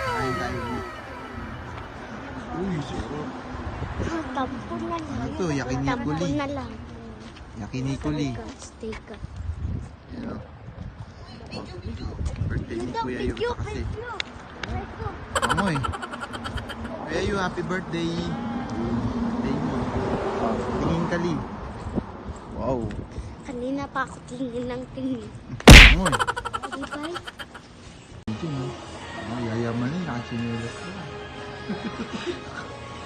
Kain tayo. Uy, sarap. Tampo na lang. Ano to? Yakinikuli. Tampo na lang. Yakinikuli. Steak ka. Yan o. Birthday ni Kuya Yu pa kasi. Amoy. Kuya Yu, happy birthday. Birthday mo. Tingin kali. Wow. Kanina pa ako tingin ng tingin. Amoy. Diba? Ito mo. Yayaman eh. Nakasinulat ko.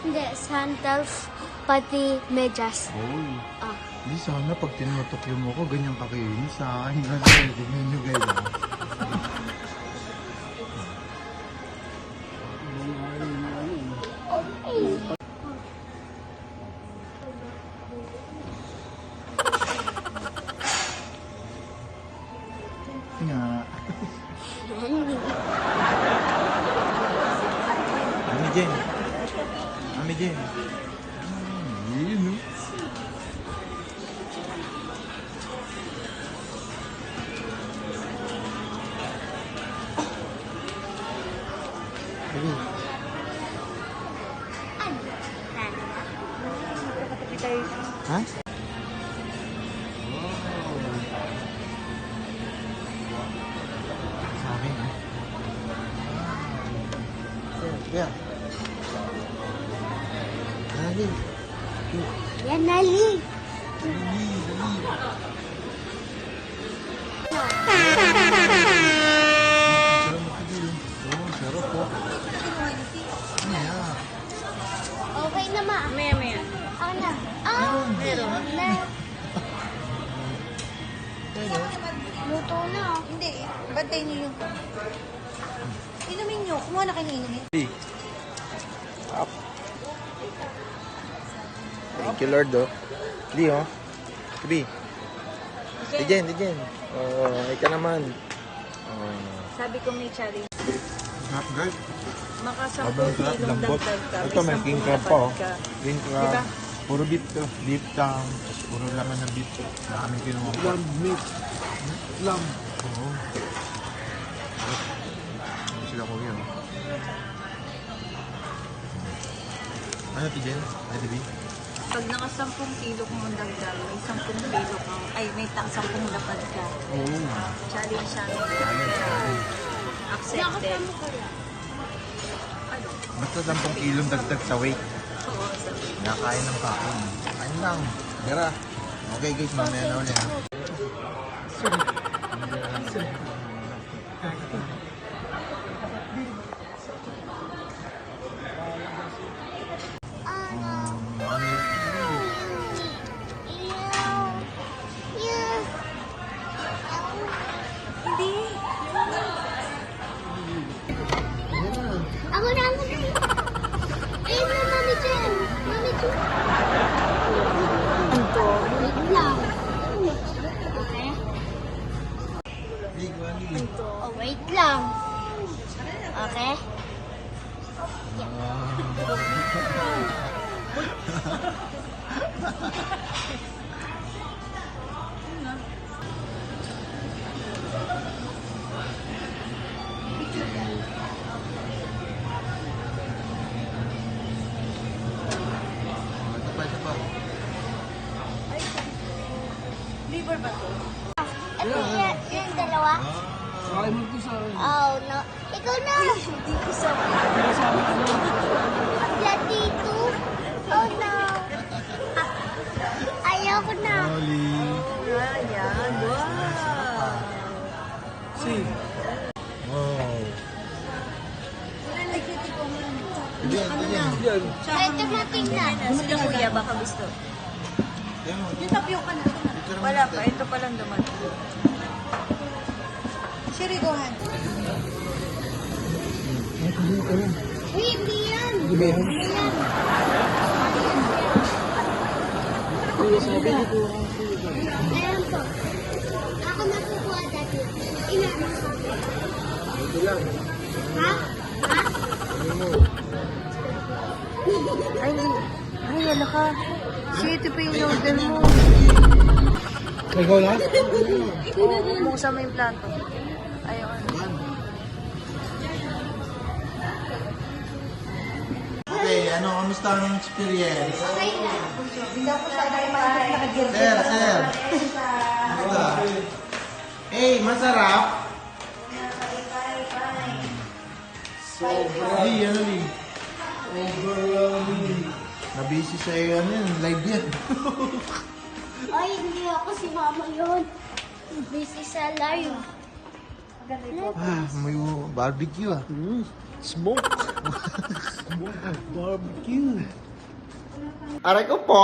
Hindi, sandals, pati medyas. Oy. Ah. Hindi sana pag tinutok yung mo ko, ganyan kakinis sa akin. Kasi tignan nyo guys ha. Nga. Ami Jen. Ami Jen. Yun no. Ha? Sa akin, ha? Yeah. Dali. Yan, Nali. Dali, dali. Sarap matigil. Oo, sarap po. Ano yan? Okay na, ma. Maya. Ako na. Ah, Meron. Luto na. Hindi, bantay niyo yung... Inumin niyo, kumuha na kayo na inumin. Up. Thank you, Lord, oh. Di, oh. Kibi. Di Jen. Oh, ika naman. Oh. Sabi ko may challenge. Sarap, guys. Maka 10 Sobrang sarap, kilong lambot. dagdag ka. Ito, may 10 king crab pa, oh. lapad ka. King crab. Diba? Puro beef to. Beef tongue. Tapos puro laman ng beef. Na kami kinuha. Lamb meat. Lamb. Oo. Ano sila ko yun? Ano, Tijen? Ready, B? Pag naka 10 kilo kung ang dagdag, may 10 kilo kang, ay may 10 lapad ka. Oo. Challenge siya. Accepted. Ano? Basta 10 kilong dagdag sa weight. Oo, sabi. Nakain ng kain. Kain lang. Tara. Okay guys, mamaya na ulit ha. Hindi. Ako na. Ayun na, Mami Jen. Mami Jen. Ito. Wait lang. Okay? Big one. Oh, wait lang. Okay? Ito pa. Liver ba to? Ito yung dalawa. Oh, no. Ikaw na. Hindi ko sabi. Yan dito. Oh, no. Ayoko na. Oli. Ayan. Wow. See. Wow. Yan. Ito na tingnan. Sige kuya, baka gusto. Yung tapioca na. Wala pa, ito pa lang dumating. Sherry, go ahead. Uy, hindi yan. Hindi yan. Hindi yan. Ayan po. Ako na kukuha dati. Ilan mo sa akin? Ito lang. Ha? Ha? Ano mo? Ay, wala ka. Sige, ito pa yung noodle mo. Ikaw na? Oo, umusa mo yung plato. Ayaw. ano, kamusta ang experience? Okay na. Sir. Kamusta? Eh, masarap? Lee, ano Lee? Nabisi sa iyo, ano yun, live yan. Ay, hindi ako si mama yun. Busy sa live. Ah, may barbecue ah. Smoke. Barbecue. Aray ko po!